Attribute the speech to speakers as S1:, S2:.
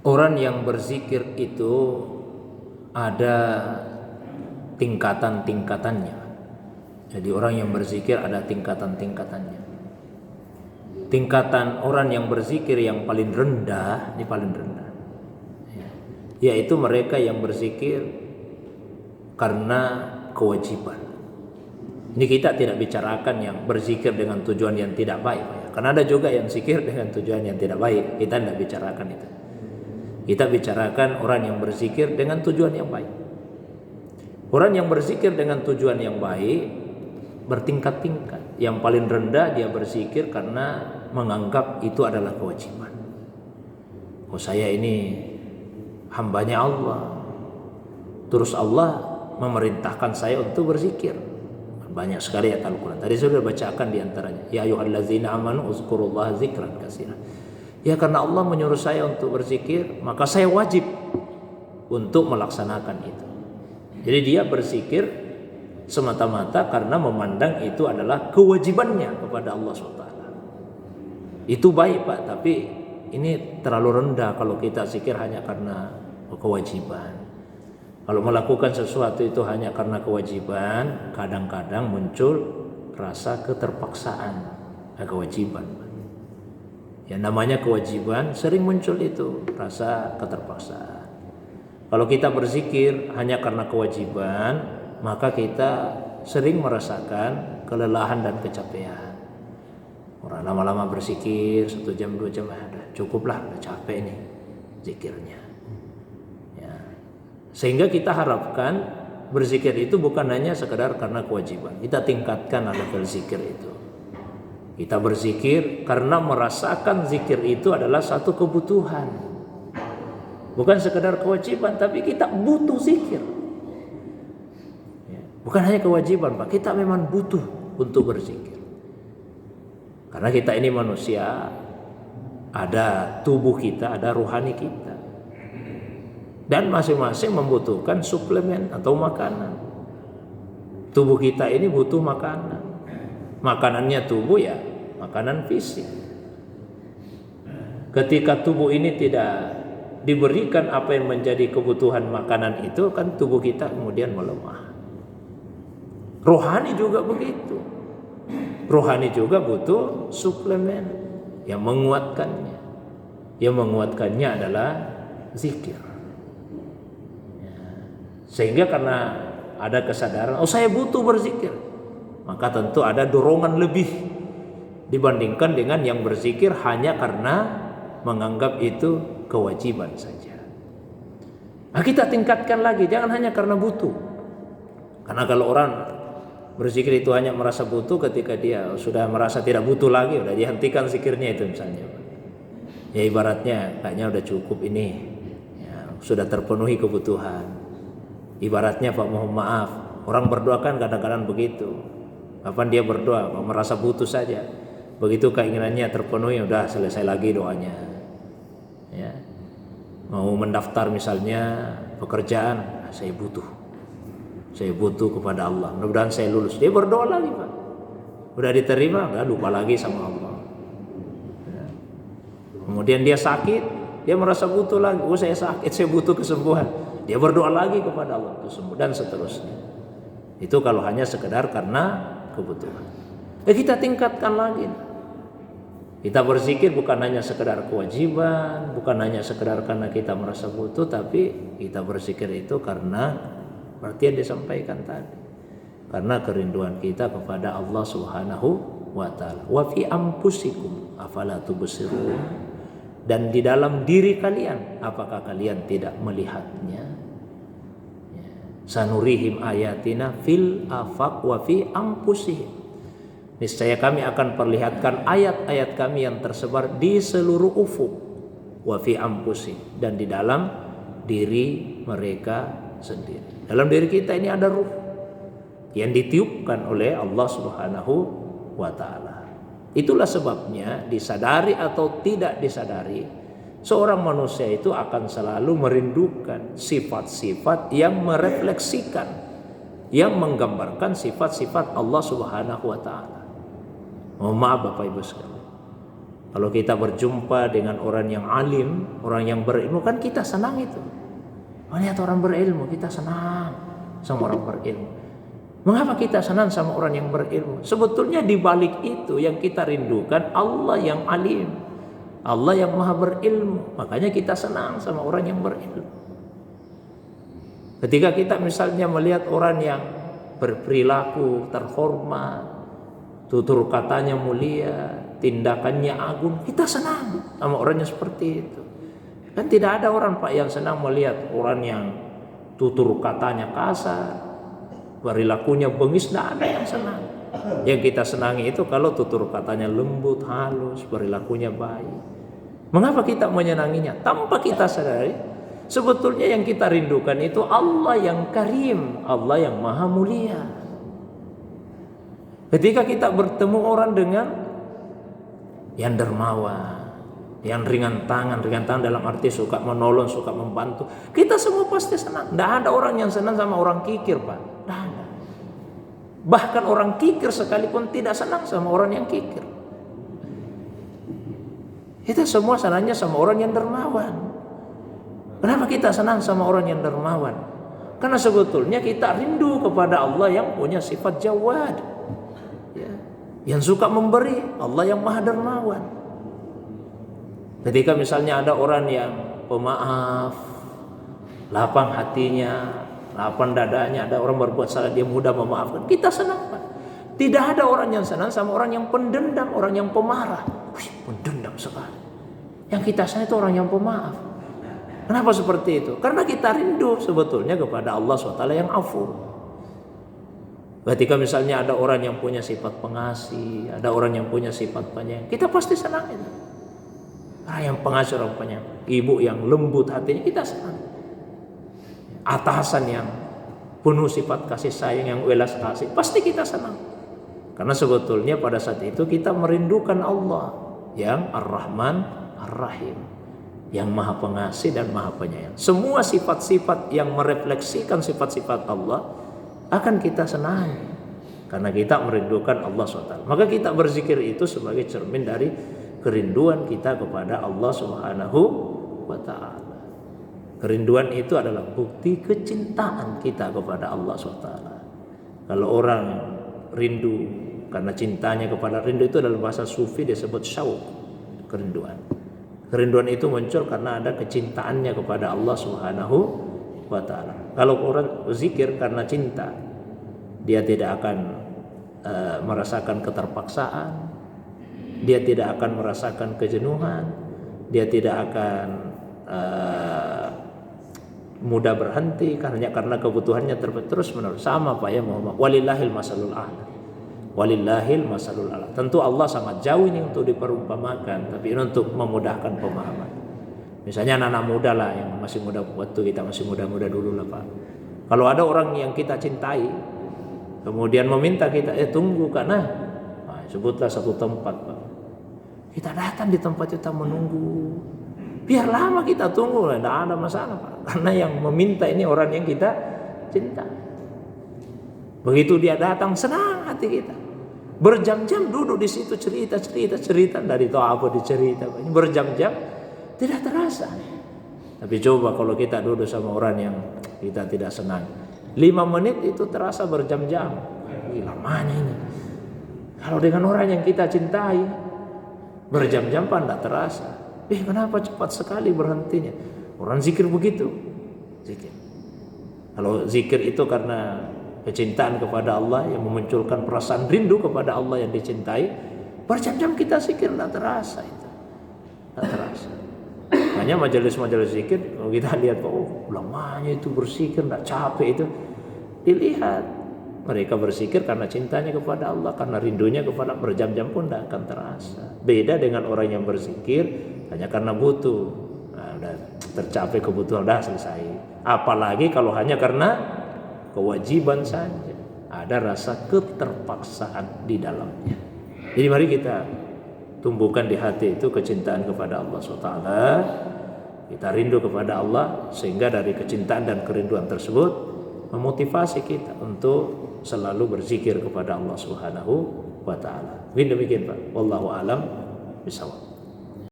S1: Orang yang berzikir itu ada tingkatan-tingkatannya. Jadi orang yang berzikir ada tingkatan-tingkatannya. Tingkatan orang yang berzikir yang paling rendah, ini paling rendah, yaitu mereka yang berzikir karena kewajiban. Ini kita tidak bicarakan yang berzikir dengan tujuan yang tidak baik, karena ada juga yang zikir dengan tujuan yang tidak baik. Kita tidak bicarakan itu. Kita bicarakan orang yang berzikir dengan tujuan yang baik. Orang yang berzikir dengan tujuan yang baik bertingkat-tingkat. Yang paling rendah dia berzikir karena menganggap itu adalah kewajiban. Oh, saya ini hambanya Allah, terus Allah memerintahkan saya untuk berzikir. Banyak sekali ayat Al-Quran. Tadi sudah bacakan diantaranya. Ya ayyuhallazina amanu uzkurullaha zikran katsiran. Ya karena Allah menyuruh saya untuk berzikir, maka saya wajib untuk melaksanakan itu. Jadi dia berzikir semata-mata karena memandang itu adalah kewajibannya kepada Allah SWT. Itu baik Pak, tapi ini terlalu rendah kalau kita zikir hanya karena kewajiban. Kalau melakukan sesuatu itu hanya karena kewajiban, kadang-kadang muncul rasa keterpaksaan, kewajiban. Ya namanya kewajiban sering muncul itu rasa keterpaksaan. Kalau kita berzikir hanya karena kewajiban, maka kita sering merasakan kelelahan dan kecapean. Orang lama-lama berzikir 1 jam 2 jam, cukuplah, udah capek nih zikirnya. Ya. Sehingga kita harapkan berzikir itu bukan hanya sekedar karena kewajiban. Kita tingkatkan level zikir itu. Kita berzikir karena merasakan zikir itu adalah satu kebutuhan. Bukan sekedar kewajiban, tapi kita butuh zikir. Bukan hanya kewajiban Pak, kita memang butuh untuk berzikir. Karena kita ini manusia, ada tubuh kita, ada ruhani kita. Dan masing-masing membutuhkan suplemen atau makanan. Tubuh kita ini butuh makanan. Makanannya tubuh ya makanan fisik. Ketika tubuh ini tidak diberikan apa yang menjadi kebutuhan makanan itu, kan tubuh kita kemudian melemah. Rohani juga begitu. Rohani juga butuh suplemen yang menguatkannya. Yang menguatkannya adalah zikir. Sehingga karena ada kesadaran, oh saya butuh berzikir, maka tentu ada dorongan lebih dibandingkan dengan yang berzikir hanya karena menganggap itu kewajiban saja. Nah, kita tingkatkan lagi, jangan hanya karena butuh. Karena kalau orang berzikir itu hanya merasa butuh, ketika dia sudah merasa tidak butuh lagi, udah dihentikan zikirnya itu misalnya. Ya ibaratnya kayaknya udah cukup ini, ya, sudah terpenuhi kebutuhan. Ibaratnya Pak, mohon maaf, orang berdoa kan kadang-kadang begitu. Kapan dia berdoa, merasa butuh saja. Begitu keinginannya terpenuhi, udah selesai lagi doanya. Ya. Mau mendaftar misalnya pekerjaan, saya butuh kepada Allah, mudah-mudahan saya lulus. Dia berdoa lagi Pak, udah diterima, udah lupa lagi sama Allah. Ya. Kemudian dia sakit, dia merasa butuh lagi, oh saya sakit, saya butuh kesembuhan. Dia berdoa lagi kepada Allah untuk sembuh dan seterusnya. Itu kalau hanya sekedar karena kebutuhan. Kita tingkatkan lagi. Kita berzikir bukan hanya sekedar kewajiban, bukan hanya sekedar karena kita merasa butuh, tapi kita berzikir itu karena seperti yang disampaikan tadi, karena kerinduan kita kepada Allah Subhanahu wa taala. Wa fi anfusikum afala tubsirun, dan di dalam diri kalian apakah kalian tidak melihatnya? Sanurihim ayatina fil afaq wa fi anfusihim. Niscaya kami akan perlihatkan ayat-ayat kami yang tersebar di seluruh ufuk, wa fi anfusihim, dan di dalam diri mereka sendiri. Dalam diri kita ini ada ruh yang ditiupkan oleh Allah Subhanahu wa taala. Itulah sebabnya disadari atau tidak disadari, seorang manusia itu akan selalu merindukan sifat-sifat yang merefleksikan, yang menggambarkan sifat-sifat Allah Subhanahu wa taala. Mohon maaf Bapak Ibu sekalian, Kalau kita berjumpa dengan orang yang alim, orang yang berilmu, kan kita senang itu. Melihat orang berilmu, kita senang sama orang berilmu. Mengapa kita senang sama orang yang berilmu? Sebetulnya di balik itu yang kita rindukan Allah yang alim, Allah yang maha berilmu. Makanya kita senang sama orang yang berilmu. Ketika kita misalnya melihat orang yang berperilaku terhormat, tutur katanya mulia, tindakannya agung, kita senang sama orangnya seperti itu. Kan tidak ada orang Pak yang senang melihat orang yang tutur katanya kasar, perilakunya bengis, tidak ada yang senang. Yang kita senangi itu kalau tutur katanya lembut, halus, perilakunya baik. Mengapa kita menyenanginya? Tanpa kita sadari, sebetulnya yang kita rindukan itu Allah yang karim, Allah yang maha mulia. Ketika kita bertemu orang dengan yang dermawan, yang ringan tangan dalam arti suka menolong, suka membantu, kita semua pasti senang. Tidak ada orang yang senang sama orang kikir, Pak. Tidak ada. Bahkan orang kikir sekalipun tidak senang sama orang yang kikir. Kita semua senangnya sama orang yang dermawan. Kenapa kita senang sama orang yang dermawan? Karena sebetulnya kita rindu kepada Allah yang punya sifat jawad, ya, yang suka memberi, Allah yang maha dermawan. Ketika misalnya ada orang yang pemaaf, lapang hatinya, lapang dadanya, ada orang berbuat salah dia mudah memaafkan, kita senang, Pak. Tidak ada orang yang senang sama orang yang pendendam, orang yang pemarah. Wih, pendendam sekali. Yang kita senang itu orang yang pemaaf. Kenapa seperti itu? Karena kita rindu sebetulnya kepada Allah SWT yang afu. Ketika misalnya ada orang yang punya sifat pengasih, ada orang yang punya sifat penyayang, kita pasti senang itu. Orang yang pengasih, orang penyayang, ibu yang lembut hatinya, kita senang. Atasan yang penuh sifat kasih sayang, yang welas kasih, pasti kita senang. Karena sebetulnya pada saat itu kita merindukan Allah yang Ar-Rahman Ar-Rahim, yang maha pengasih dan maha penyayang. Semua sifat-sifat yang merefleksikan sifat-sifat Allah akan kita senangi, karena kita merindukan Allah SWT. Maka kita berzikir itu sebagai cermin dari kerinduan kita kepada Allah Subhanahu wa ta'ala. Kerinduan itu adalah bukti kecintaan kita kepada Allah SWT. Kalau orang rindu karena cintanya kepada, rindu itu dalam bahasa sufi disebut syauq, kerinduan. Kerinduan itu muncul karena ada kecintaannya kepada Allah Subhanahu wa ta'ala. Kalau orang zikir karena cinta, dia tidak akan merasakan keterpaksaan, dia tidak akan merasakan kejenuhan, dia tidak akan mudah berhenti karena kebutuhannya terus menerus. Sama Pak ya Muhammad, walillahil masalul a'la, walillahil masalul a'la. Tentu Allah sangat jauh ini untuk diperumpamakan, tapi ini untuk memudahkan pemahaman. Misalnya anak-anak muda lah, yang masih muda, waktu kita masih muda-muda dulu lah Pak. Kalau ada orang yang kita cintai, kemudian meminta kita, tunggu karena sebutlah satu tempat Pak. Kita datang di tempat kita menunggu. Biar lama kita tunggu, tidak ada masalah Pak. Karena yang meminta ini orang yang kita cinta. Begitu dia datang, senang hati kita. Berjam-jam duduk di situ cerita dari tahu apa dicerita. Berjam-jam tidak terasa. Tapi coba kalau kita duduk sama orang yang kita tidak senang, 5 menit itu terasa berjam-jam. Lamanya ini. Kalau dengan orang yang kita cintai, berjam-jam Pak tidak terasa. Kenapa cepat sekali berhentinya? Orang zikir begitu. Zikir. Kalau zikir itu karena kecintaan kepada Allah yang memunculkan perasaan rindu kepada Allah yang dicintai, berjam-jam kita zikir tidak terasa itu. Tidak terasa. Hanya majelis-majelis zikir, kalau kita lihat, lamanya itu berzikir, tidak capek itu. Dilihat, mereka berzikir karena cintanya kepada Allah, karena rindunya kepada, berjam-jam pun tidak akan terasa. Beda dengan orang yang berzikir hanya karena butuh, udah tercapai kebutuhan, udah selesai. Apalagi kalau hanya karena kewajiban saja, ada rasa keterpaksaan di dalamnya. Jadi mari kita tumbuhkan di hati itu kecintaan kepada Allah SWT. Kita rindu kepada Allah, sehingga dari kecintaan dan kerinduan tersebut memotivasi kita untuk selalu berzikir kepada Allah Subhanahu wa ta'ala. Demikian Pak. Wallahu a'lam bishawab.